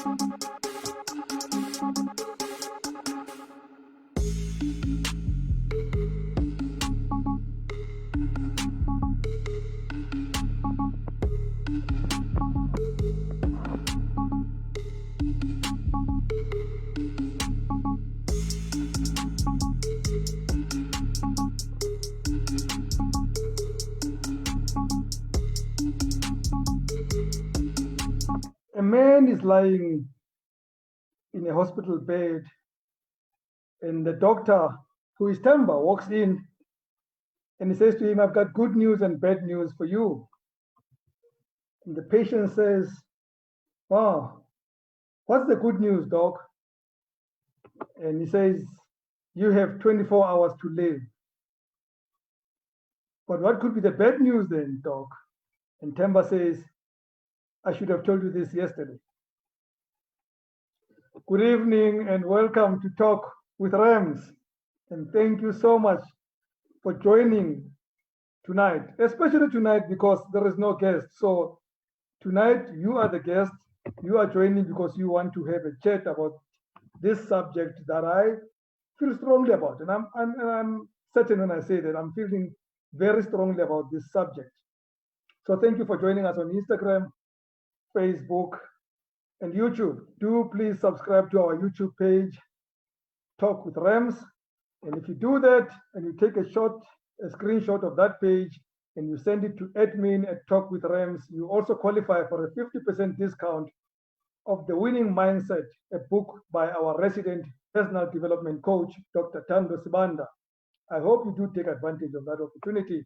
A man is lying in a hospital bed, and the doctor, who is Temba, walks in and he says to him, I've got good news and bad news for you. And the patient says, oh, what's the good news, doc? And he says, you have 24 hours to live. But what could be the bad news then, doc? And Temba says, I should have told you this yesterday. Good evening and welcome to Talk with Rams. And thank you so much for joining tonight, especially tonight because there is no guest. So tonight you are the guest. You are joining because you want to have a chat about this subject that I feel strongly about. And I'm certain when I say that I'm feeling very strongly about this subject. So thank you for joining us on Instagram, Facebook, and YouTube. Do please subscribe to our YouTube page, Talk with Rams. And if you do that and you take a screenshot of that page and you send it to admin at Talk with Rams, you also qualify for a 50% discount of The Winning Mindset, a book by our resident personal development coach, Dr. Tando Sibanda. I hope you do take advantage of that opportunity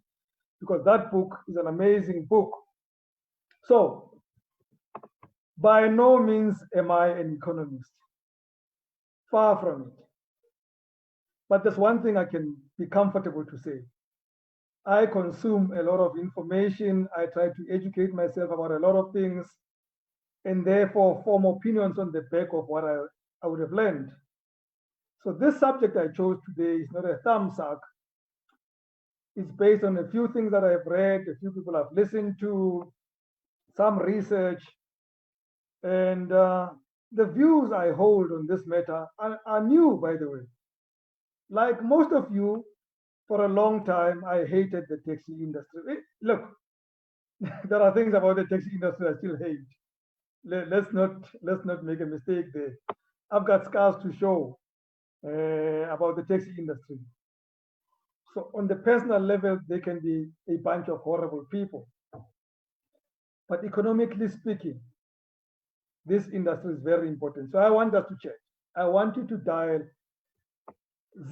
because that book is an amazing book. So, by no means am I an economist. Far from it. But there's one thing I can be comfortable to say. I consume a lot of information. I try to educate myself about a lot of things and therefore form opinions on the back of what I would have learned. So this subject I chose today is not a thumbsuck. It's based on a few things that I've read, a few people I've listened to, some research, and the views I hold on this matter are new, by the way. Like most of you, for a long time, I hated the taxi industry. Look, there are things about the taxi industry I still hate. Let's not make a mistake there. I've got scars to show about the taxi industry. So on the personal level, they can be a bunch of horrible people. But economically speaking, this industry is very important. So I want us to check. I want you to dial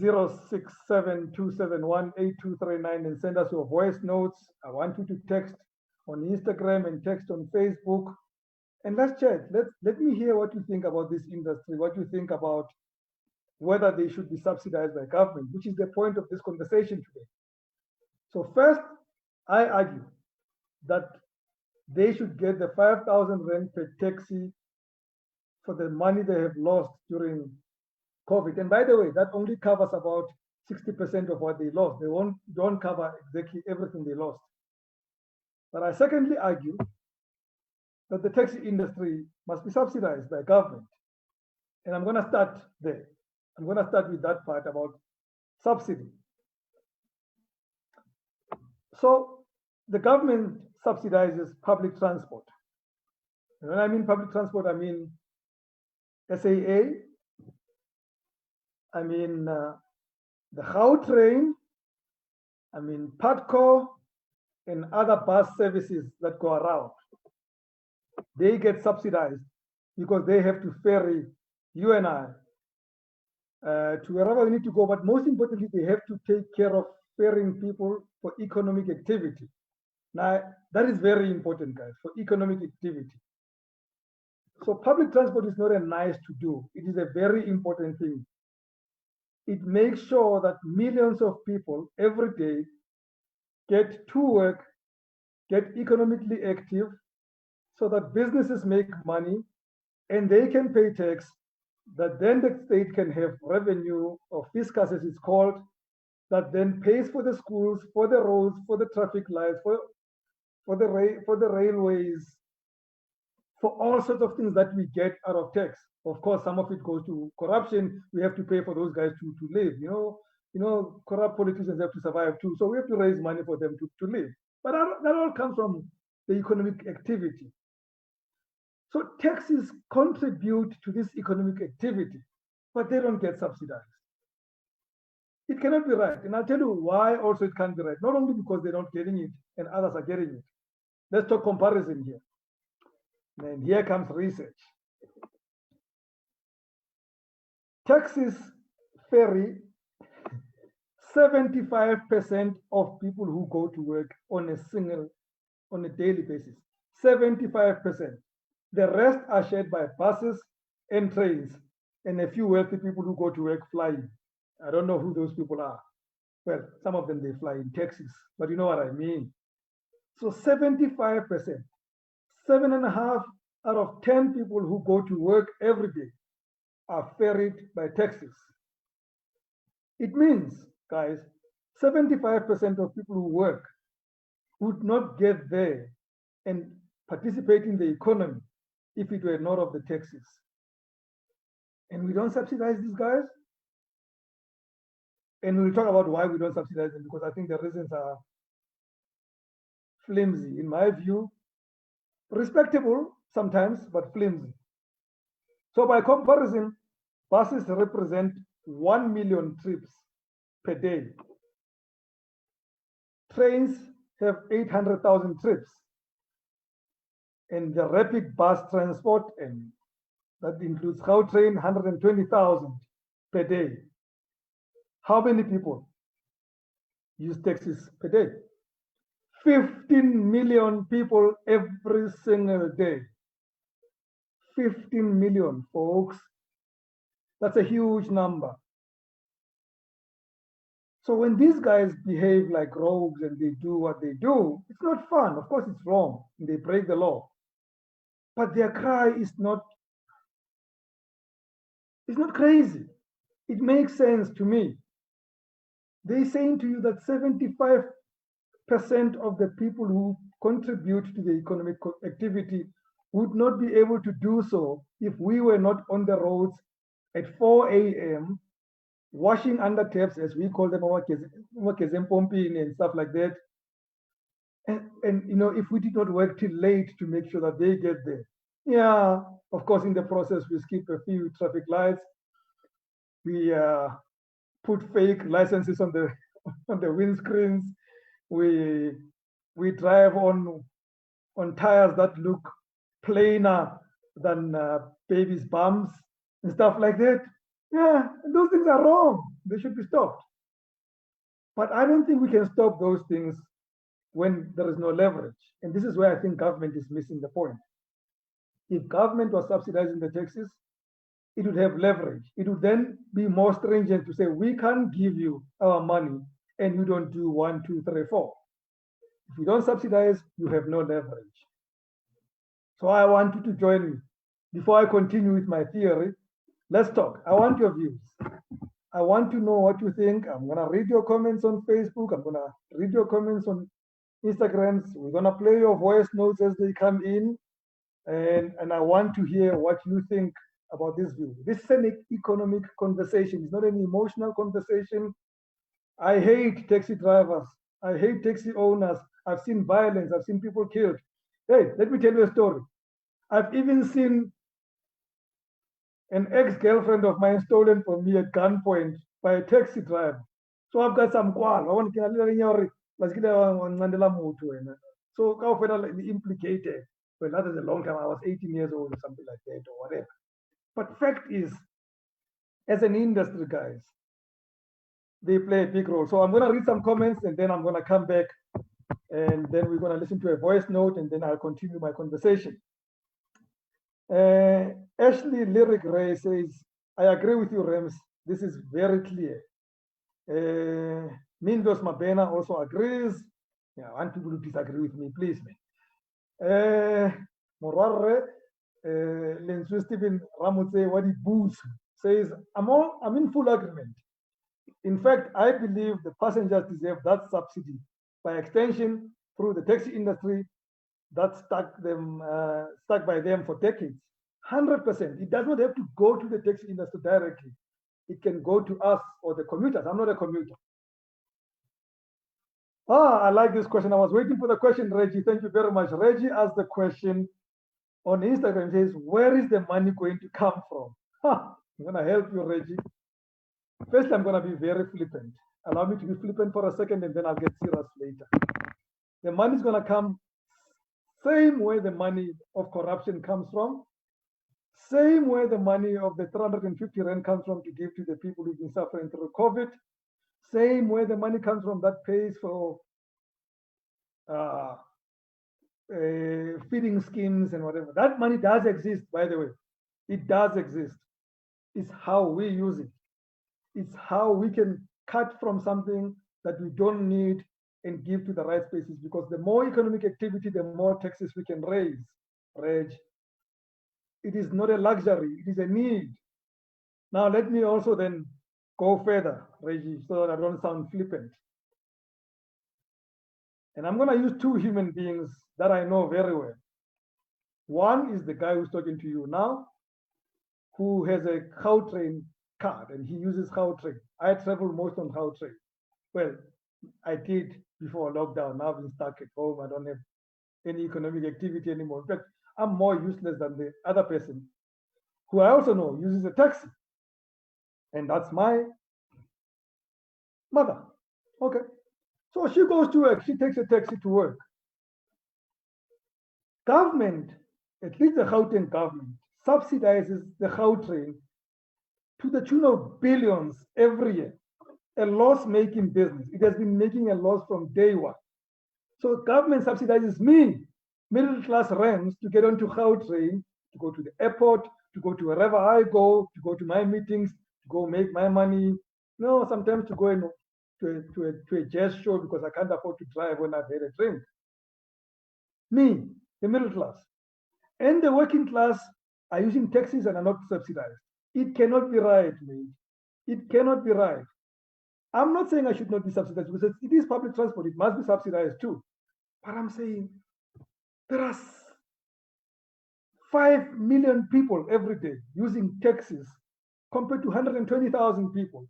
0672718239 and send us your voice notes. I want you to text on Instagram and text on Facebook. And let's chat. Let me hear what you think about this industry, what you think about whether they should be subsidized by government, which is the point of this conversation today. So first, I argue that they should get the 5,000 rand per taxi for the money they have lost during COVID. And by the way, that only covers about 60% of what they lost. They don't cover exactly everything they lost. But I secondly argue that the taxi industry must be subsidized by government. And I'm going to start there. I'm going to start with that part about subsidy. So the government subsidizes public transport. And when I mean public transport, I mean SAA, I mean the Gautrain, I mean Patco, and other bus services that go around. They get subsidized because they have to ferry you and I to wherever we need to go. But most importantly, they have to take care of ferrying people for economic activity. Now, that is very important, guys, for economic activity. So public transport is not a nice to do. It is a very important thing. It makes sure that millions of people every day get to work, get economically active, so that businesses make money and they can pay tax, that then the state can have revenue, or fiscus as it's called, that then pays for the schools, for the roads, for the traffic lights, for the railways, for all sorts of things that we get out of tax. Of course, some of it goes to corruption. We have to pay for those guys to live. Corrupt politicians have to survive too. So we have to raise money for them to live. But that all comes from the economic activity. So taxes contribute to this economic activity, but they don't get subsidized. It cannot be right. And I'll tell you why also it can't be right. Not only because they're not getting it and others are getting it. Let's talk comparison here. And here comes research. Taxes ferry 75% of people who go to work on a daily basis. 75%. The rest are shared by buses and trains, and a few wealthy people who go to work flying. I don't know who those people are. Well, some of them, they fly in taxis, but you know what I mean. So 75%, 7.5 out of 10 people who go to work every day are ferried by taxis. It means, guys, 75% of people who work would not get there and participate in the economy if it were not of the taxes. And we don't subsidize these guys. And we'll talk about why we don't subsidize them, because I think the reasons are flimsy, in my view. Respectable sometimes, but flimsy. So by comparison, buses represent 1 million trips per day. Trains have 800,000 trips. And the rapid bus transport, and that includes Gautrain, 120,000 per day. How many people use taxis per day? 15 million people every single day. 15 million, folks. That's a huge number. So when these guys behave like rogues and they do what they do, it's not fun. Of course, it's wrong. They break the law. But their cry is not, it's not crazy. It makes sense to me. They're saying to you that 75% of the people who contribute to the economic activity would not be able to do so if we were not on the roads at 4 a.m. washing under taps, as we call them, and stuff like that. And if we did not work till late to make sure that they get there. Yeah, of course, in the process, we skip a few traffic lights. We put fake licenses on the windscreens. We drive on tires that look plainer than babies' bums and stuff like that. Yeah, those things are wrong. They should be stopped. But I don't think we can stop those things when there is no leverage. And this is where I think government is missing the point. If government was subsidizing the taxes, it would have leverage. It would then be more stringent to say, we can't give you our money and you don't do 1, 2, 3, 4. If you don't subsidize, you have no leverage. So I want you to join me. Before I continue with my theory, let's talk. I want your views. I want to know what you think. I'm going to read your comments on Facebook. I'm going to read your comments on Instagram. We're going to play your voice notes as they come in. And I want to hear what you think about this view. This is an economic conversation. It's not an emotional conversation. I hate taxi drivers. I hate taxi owners. I've seen violence. I've seen people killed. Hey, let me tell you a story. I've even seen an ex-girlfriend of mine stolen from me at gunpoint by a taxi driver. So I've got some qual. I want to so implicated. Well, that is a long time. I was 18 years old or something like that or whatever. But fact is, as an industry, guys, they play a big role. So I'm going to read some comments and then I'm going to come back and then we're going to listen to a voice note and then I'll continue my conversation. Ashley Lyric Ray says, I agree with you, Rams. This is very clear. Mindos Mabena also agrees. Yeah, I want people to disagree with me, please, man. Morare, Lensu Stephen Ramutse Wadi Booth says, I'm in full agreement. In fact, I believe the passengers deserve that subsidy by extension through the taxi industry that stuck by them for decades. 100%. It does not have to go to the taxi industry directly. It can go to us or the commuters. I'm not a commuter. I like this question. I was waiting for the question, Reggie. Thank you very much. Reggie asked the question on Instagram. Says, where is the money going to come from? I'm going to help you, Reggie. First, I'm going to be very flippant. Allow me to be flippant for a second, and then I'll get serious later. The money is going to come same way the money of corruption comes from, same way the money of the 350 rand comes from to give to the people who've been suffering through COVID, same way the money comes from that pays for feeding schemes and whatever. That money does exist, by the way. It does exist. It's how we use it. It's how we can cut from something that we don't need and give to the right spaces, because the more economic activity, the more taxes we can raise, Reg. It is not a luxury, it is a need. Now let me also then go further, Reggie, so that I don't sound flippant. And I'm gonna use two human beings that I know very well. One is the guy who's talking to you now, who has a Gautrain card and he uses Gautrain. I travel most on Gautrain. Well, I did before lockdown. Now I've been stuck at home. I don't have any economic activity anymore. In fact, I'm more useless than the other person who I also know uses a taxi. And that's my mother. Okay. So she goes to work. She takes a taxi to work. Government, at least the Gauteng government, subsidizes the Gautrain to the tune of billions every year. A loss-making business. It has been making a loss from day one. So government subsidizes me, middle-class Rams, to get onto Gautrain, to go to the airport, to go to wherever I go, to go to my meetings, to go make my money. No, sometimes to go to a jazz show because I can't afford to drive when I've had a drink. Me, the middle class. And the working class are using taxis and are not subsidized. It cannot be right, mate. It cannot be right. I'm not saying I should not be subsidized because it is public transport. It must be subsidized too. But I'm saying there are 5 million people every day using taxis compared to 120,000 people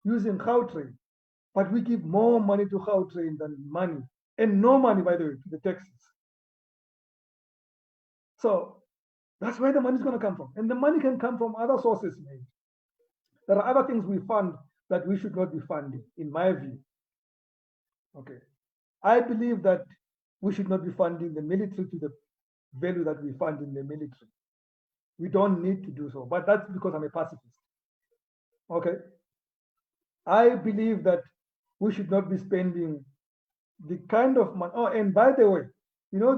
using Gautrain. But we give more money to Gautrain than money, and no money, by the way, to the taxis. So that's where the money is going to come from. And the money can come from other sources, mate. There are other things we fund that we should not be funding, in my view. Okay. I believe that we should not be funding the military to the value that we fund in the military. We don't need to do so, but that's because I'm a pacifist. Okay. I believe that we should not be spending the kind of money. Oh, and by the way, you know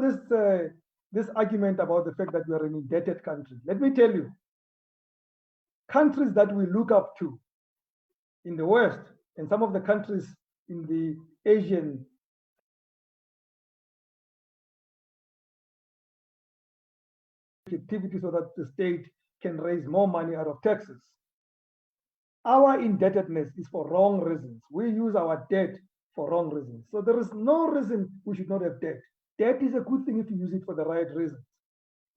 this argument about the fact that we are an indebted country. Let me tell you, countries that we look up to in the West and some of the countries in the Asian activity so that the state can raise more money out of taxes. Our indebtedness is for wrong reasons. We use our debt for wrong reasons. So there is no reason we should not have debt. Debt is a good thing if you use it for the right reasons.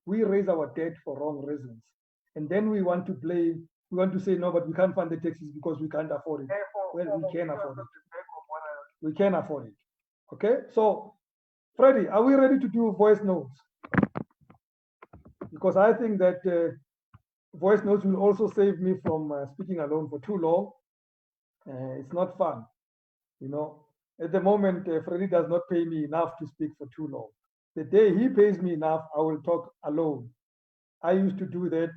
We raise our debt for wrong reasons. And then we want to blame, we want to say, no, but we can't fund the taxes because we can't afford it. Well, we can afford it. We can afford it. Okay, so Freddie, are we ready to do voice notes? Because I think that voice notes will also save me from speaking alone for too long. It's not fun, you know. At the moment, Freddie does not pay me enough to speak for too long. The day he pays me enough, I will talk alone. I used to do that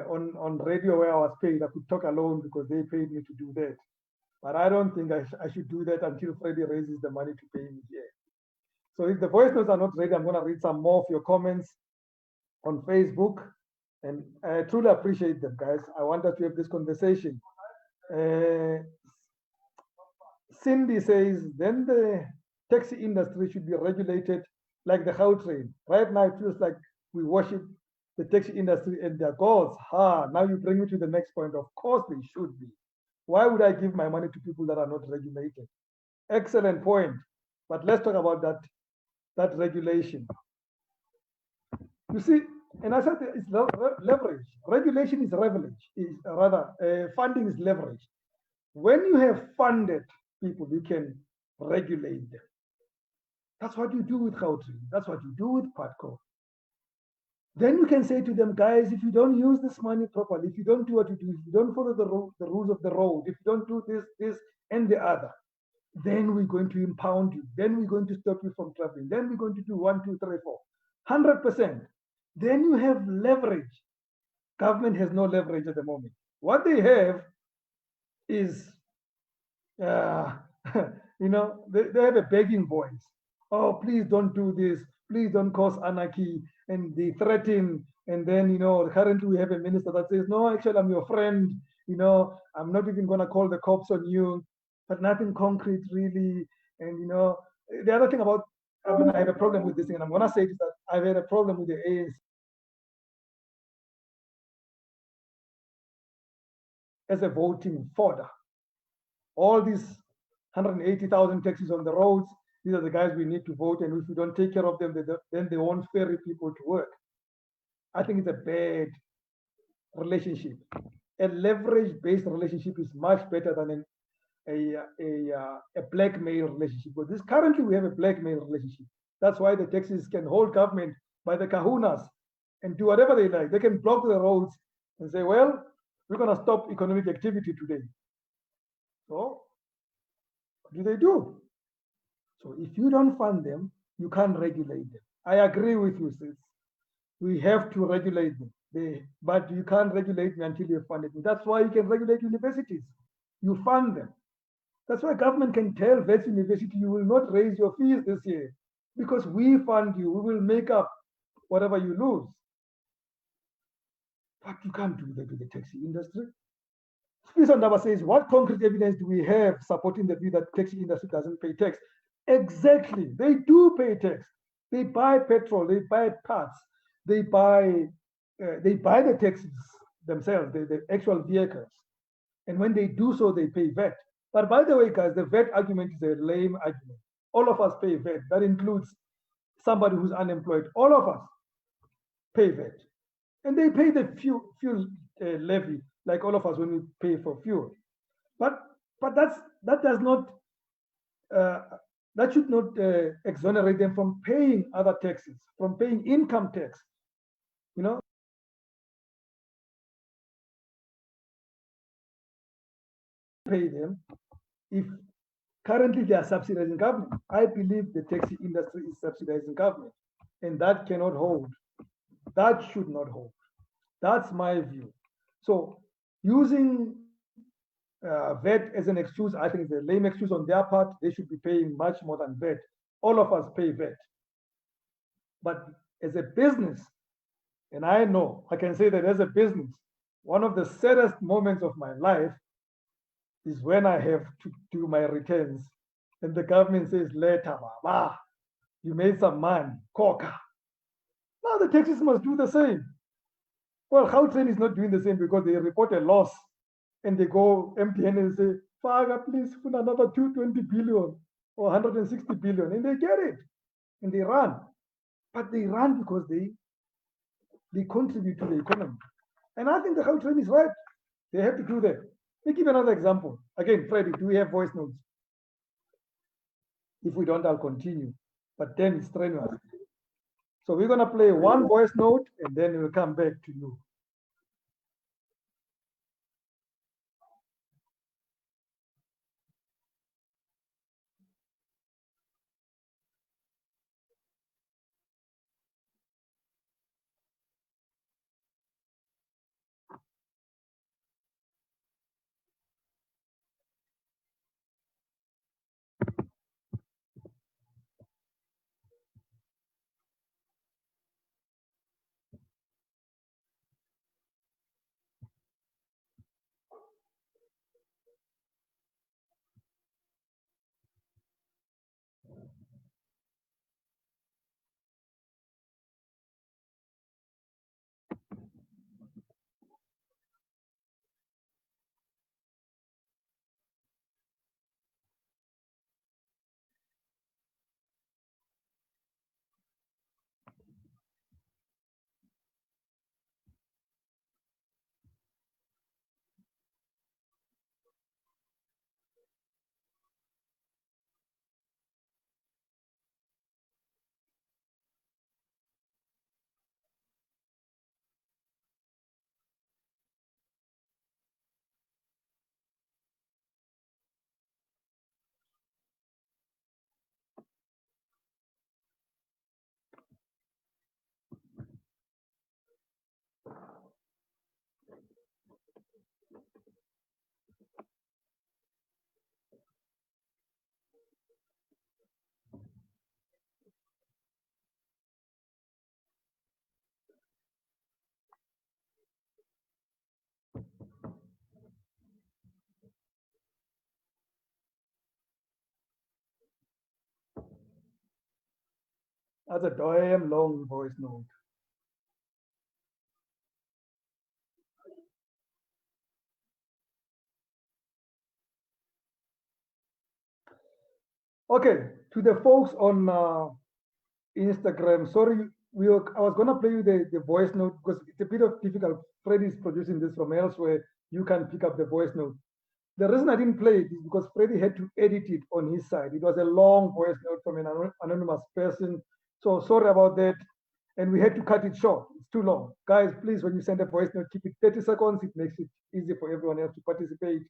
on radio where I was paid. I could talk alone because they paid me to do that. But I don't think I should do that until Freddie raises the money to pay me here. So if the voice notes are not ready, I'm going to read some more of your comments on Facebook. And I truly appreciate them, guys. I want us to have this conversation. Cindy says, then the taxi industry should be regulated like the Gautrain. Right now, it feels like we worship the taxi industry and their gods. Now you bring me to the next point. Of course they should be. Why would I give my money to people that are not regulated? Excellent point. But let's talk about that that regulation. You see, and I said it's leverage. Regulation is leverage, is rather funding is leverage. When you have funded people, you can regulate them. That's what you do with Gauteng. That's what you do with Patco. Then you can say to them, guys, if you don't use this money properly, if you don't do what you do, if you don't follow the rules of the road, if you don't do this, and the other, then we're going to impound you. Then we're going to stop you from traveling. Then we're going to do 1, 2, 3, 4. 100%. Then you have leverage. Government has no leverage at the moment. What they have is, they have a begging voice. Oh, please don't do this. Please don't cause anarchy. And they threaten. And then, currently we have a minister that says, no, actually, I'm your friend. I'm not even going to call the cops on you, but nothing concrete really. And, the other thing about, I have a problem with this thing, and I'm going to say is that I've had a problem with the ANC as a voting fodder. All these 180,000 taxis on the roads, these are the guys we need to vote, and if we don't take care of them, then they won't ferry people to work. I think it's a bad relationship. A leverage-based relationship is much better than a blackmail relationship. But currently we have a blackmail relationship. That's why the taxis can hold government by the kahunas and do whatever they like. They can block the roads and say, well, we're going to stop economic activity today. So what do they do? So if you don't fund them, you can't regulate them. I agree with you, sis. We have to regulate them. But you can't regulate them until you fund it. That's why you can regulate universities. You fund them. That's why government can tell Wits University, you will not raise your fees this year because we fund you. We will make up whatever you lose. But you can't do that with the taxi industry. Spisondaba says, what concrete evidence do we have supporting the view that taxi industry doesn't pay tax? Exactly. They do pay tax. They buy petrol. They buy parts. They buy the taxis themselves, the actual vehicles. And when they do so, they pay VAT. But by the way, guys, the VAT argument is a lame argument. All of us pay VAT. That includes somebody who's unemployed. All of us pay VAT. And they pay the fuel levy, like all of us when we pay for fuel. But that does not, that should not exonerate them from paying other taxes, from paying income tax. Pay them if currently they are subsidizing government. I believe the taxi industry is subsidizing government, and that cannot hold. That should not hold. That's my view. So using VAT as an excuse, I think it's a lame excuse on their part. They should be paying much more than VAT. All of us pay VAT. But as a business, and I know, I can say that as a business, one of the saddest moments of my life is when I have to do my returns and the government says, later, baba, you made some money, coca. Now the taxis must do the same. Well, Gauteng is not doing the same because they report a loss and they go empty-handed and say, Faga, please put another 220 billion or 160 billion, and they get it and they run. But they run because they contribute to the economy. And I think the Gauteng is right. They have to do that. Let me give another example. Again, Freddie, do we have voice notes? If we don't, I'll continue. But then it's strenuous. So we're going to play one voice note and then we'll come back to you. That's a damn long voice note. Okay, to the folks on Instagram, sorry, I was gonna play you the voice note because it's a bit of difficult. Freddie is producing this from elsewhere. You can pick up the voice note. The reason I didn't play it is because Freddie had to edit it on his side. It was a long voice note from an anonymous person. So sorry about that. And we had to cut it short. It's too long. Guys, please, when you send a voice note, keep it 30 seconds. It makes it easy for everyone else to participate.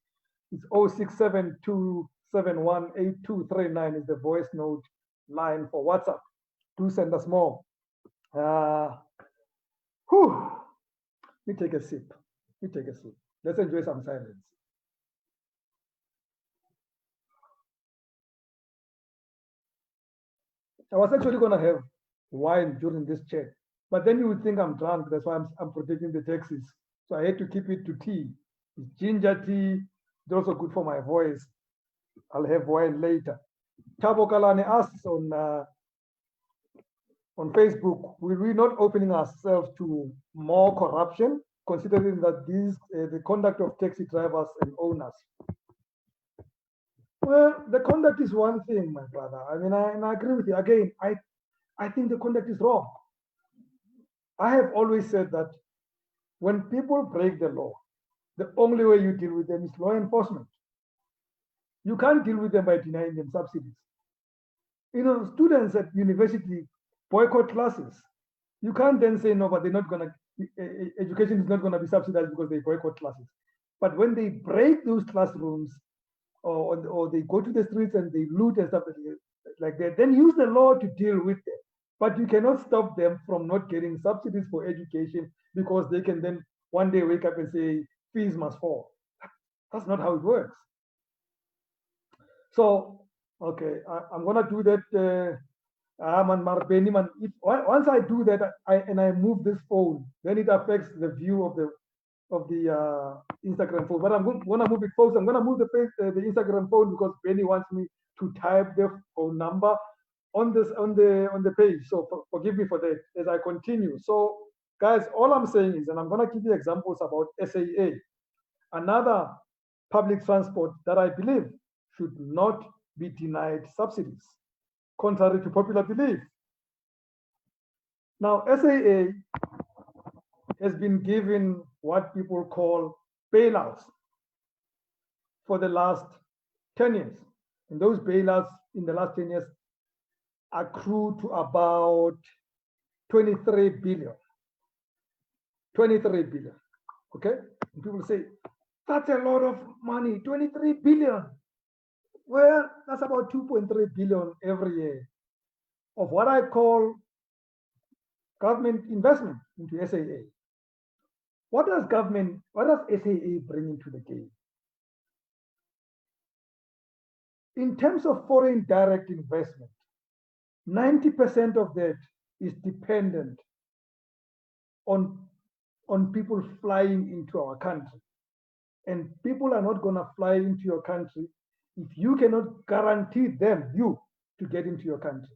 It's 0672718239 is the voice note line for WhatsApp. Do send us more. Whew. Let me take a sip. Let me take a sip. Let's enjoy some silence. I was actually going to have wine during this chat, but then you would think I'm drunk. That's why I'm protecting the taxes. So I had to keep it to tea. It's ginger tea. It's also good for my voice. I'll have wine later. Tabo Kalane asks on Facebook, will we not opening ourselves to more corruption, considering that these the conduct of taxi drivers and owners? Well, the conduct is one thing, my brother. I mean, I agree with you. Again, I think the conduct is wrong. I have always said that when people break the law, the only way you deal with them is law enforcement. You can't deal with them by denying them subsidies. You know, students at university boycott classes. You can't then say, no, but they're not going to, education is not going to be subsidized because they boycott classes. But when they break those classrooms, or they go to the streets and they loot and stuff like that, then use the law to deal with them. But you cannot stop them from not getting subsidies for education because they can then one day wake up and say fees must fall. That's not how it works. So, okay, I'm gonna do that. Once I do that, I move this phone, then it affects the view of the Instagram phone. But I'm gonna move it, folks. I'm gonna move the Instagram phone because Benny wants me to type the phone number on the page. So forgive me for that as I continue. So guys, all I'm saying is, and I'm gonna give you examples about SAA, another public transport that I believe should not be denied subsidies, contrary to popular belief. Now, SAA has been given what people call bailouts for the last 10 years. And those bailouts in the last 10 years accrue to about 23 billion. 23 billion. Okay? And people say, that's a lot of money, 23 billion. Well, that's about 2.3 billion every year of what I call government investment into SAA. What does SAA bring into the game? In terms of foreign direct investment, 90% of that is dependent on people flying into our country. And people are not going to fly into your country if you cannot guarantee them, you, to get into your country.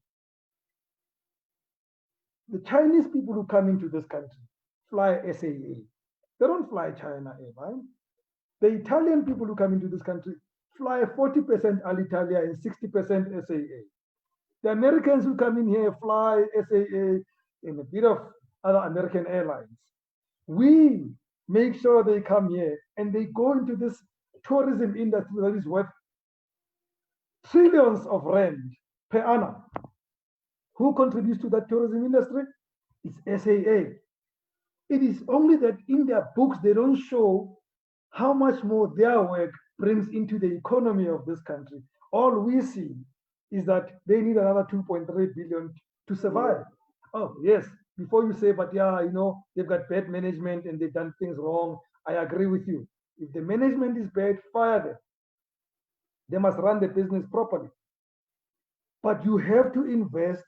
The Chinese people who come into this country fly SAA. They don't fly China Airlines. The Italian people who come into this country fly 40% Alitalia and 60% SAA. The Americans who come in here fly SAA and a bit of other American airlines. We make sure they come here and they go into this tourism industry that is worth trillions of rand per annum. Who contributes to that tourism industry? It's SAA. It is only that in their books they don't show how much more their work brings into the economy of this country. All we see is that they need another 2.3 billion to survive. Oh, yes. Before you say, but yeah, you know, they've got bad management and they've done things wrong, I agree with you. If the management is bad, fire them. They must run the business properly. But you have to invest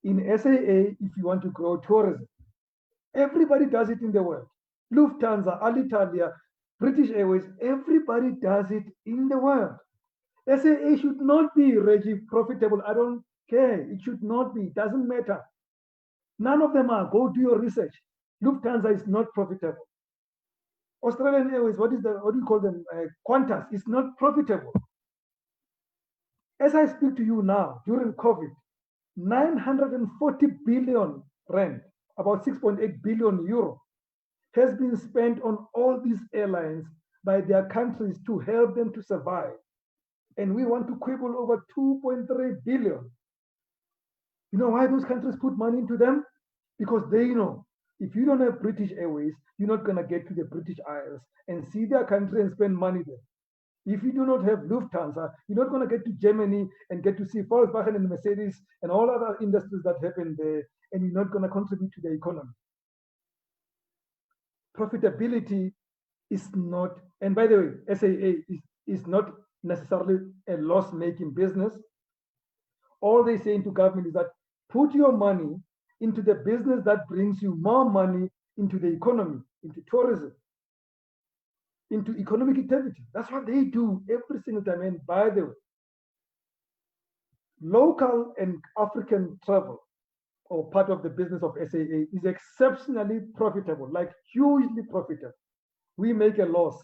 in SAA if you want to grow tourism. Everybody does it in the world. Lufthansa, Alitalia, British Airways, everybody does it in the world. SAA should not be, Reggie, profitable. I don't Okay, it should not be. It doesn't matter. None of them are. Go do your research. Lufthansa is not profitable. Australian Airways, what do you call them? Qantas is not profitable. As I speak to you now, during COVID, 940 billion rand, about 6.8 billion euro, has been spent on all these airlines by their countries to help them to survive. And we want to quibble over 2.3 billion. You know why those countries put money into them? Because they know if you don't have British Airways, you're not going to get to the British Isles and see their country and spend money there. If you do not have Lufthansa, you're not going to get to Germany and get to see Volkswagen and Mercedes and all other industries that happen there, and you're not going to contribute to the economy. Profitability is not, and by the way, SAA is not necessarily a loss-making business. All they say to government is that put your money into the business that brings you more money into the economy, into tourism, into economic activity. That's what they do every single time. And by the way, local and African travel, or part of the business of SAA, is exceptionally profitable, like hugely profitable. We make a loss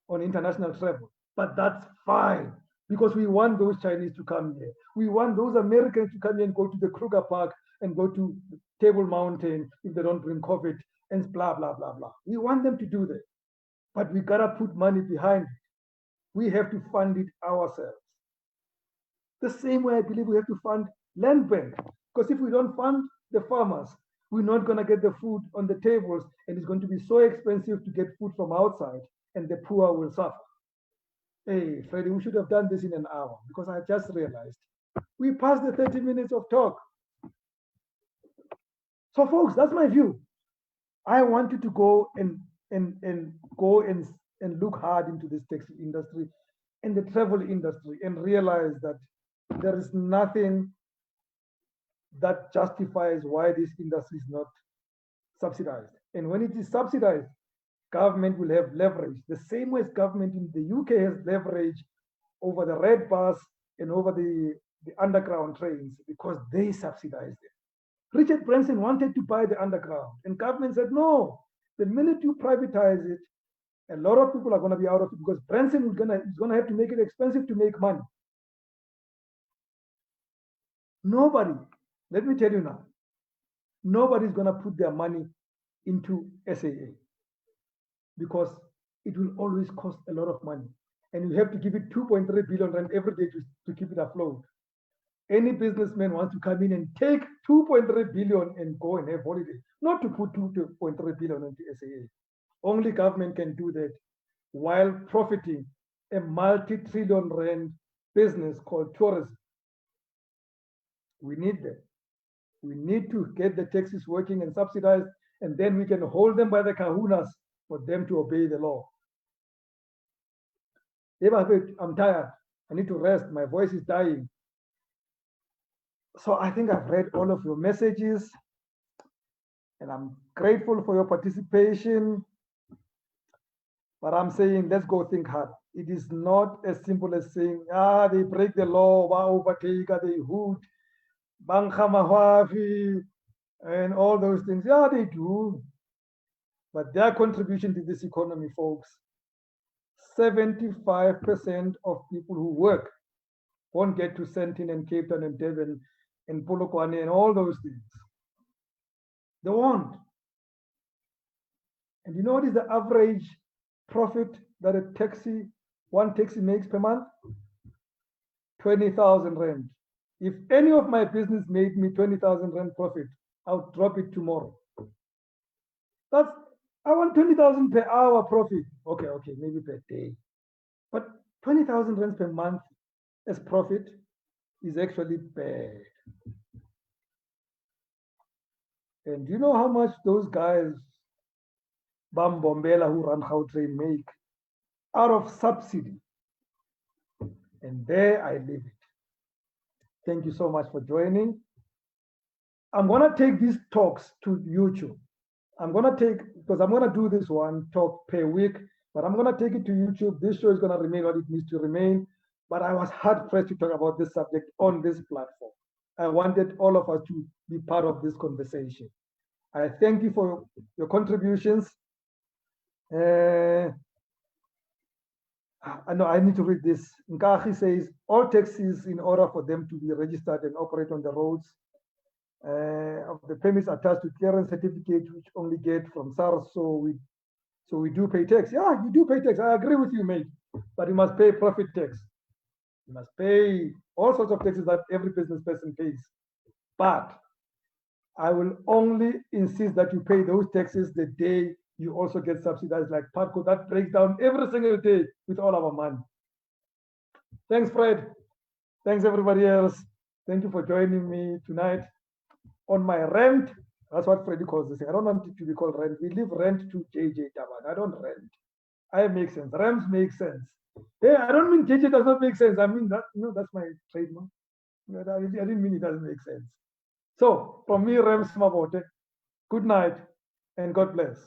on international travel, but that's fine because we want those Chinese to come here. We want those Americans to come here and go to the Kruger Park and go to Table Mountain if they don't bring COVID and blah, blah, blah, blah. We want them to do that, but we gotta put money behind it. We have to fund it ourselves. The same way I believe we have to fund land bank, because if we don't fund the farmers, we're not going to get the food on the tables, and it's going to be so expensive to get food from outside, and the poor will suffer. Hey, Freddie, we should have done this in an hour because I just realized we passed the 30 minutes of talk. So, folks, that's my view. I want you to go and look hard into this taxi industry and the travel industry and realize that there is nothing that justifies why this industry is not subsidized. And when it is subsidized, government will have leverage. The same way as government in the UK has leverage over the red bus and over the underground trains because they subsidize it. Richard Branson wanted to buy the underground, and government said, no, the minute you privatize it, a lot of people are going to be out of it because Branson is going to have to make it expensive to make money. Nobody, let me tell you now, nobody's going to put their money into SAA because it will always cost a lot of money. And you have to give it 2.3 billion rand every day to keep it afloat. Any businessman wants to come in and take 2.3 billion and go and have holiday, not to put 2.3 billion into SAA. Only government can do that while profiting a multi-trillion rand business called tourism. We need that. We need to get the taxis working and subsidized, and then we can hold them by the kahunas for them to obey the law. I'm tired. I need to rest. My voice is dying. So I think I've read all of your messages, and I'm grateful for your participation. But I'm saying, let's go think hard. It is not as simple as saying, they break the law, overtake, they hoot, and all those things. Yeah, they do. But their contribution to this economy, folks, 75% of people who work won't get to Sentin and Cape Town and Devon and Polokwane and all those things. They won't. And you know what is the average profit that one taxi makes per month? 20,000 rand. If any of my business made me 20,000 rand profit, I'll drop it tomorrow. I want 20,000 per hour profit. Okay, maybe per day. But 20,000 rand per month as profit is actually bad. And do you know how much those guys, Bam Bombela, who run Gautrain, make out of subsidy? And there I leave it. Thank you so much for joining. I'm going to take these talks to YouTube. Because I'm going to do this one talk per week, but I'm going to take it to YouTube. This show is going to remain what it needs to remain. But I was hard pressed to talk about this subject on this platform. I wanted all of us to be part of this conversation. I thank you for your contributions. I know I need to read this. Nkahi says, all taxis, in order for them to be registered and operate on the roads, of the permits attached to clearance certificate, which only get from SARS. So we do pay tax. Yeah, you do pay tax. I agree with you, mate. But you must pay profit tax. You must pay all sorts of taxes that every business person pays. But I will only insist that you pay those taxes the day you also get subsidized like PARCO. That breaks down every single day with all our money. Thanks, Fred. Thanks, everybody else. Thank you for joining me tonight on my rent. That's what Freddie calls this. I don't want it to be called rent. We leave rent to JJ Tabak. I don't rent. I make sense. Rams make sense. Hey, I don't mean JJ does not make sense. I mean that, that's my trademark. I didn't mean it doesn't make sense. So from me, Rams Mabote, good night and God bless.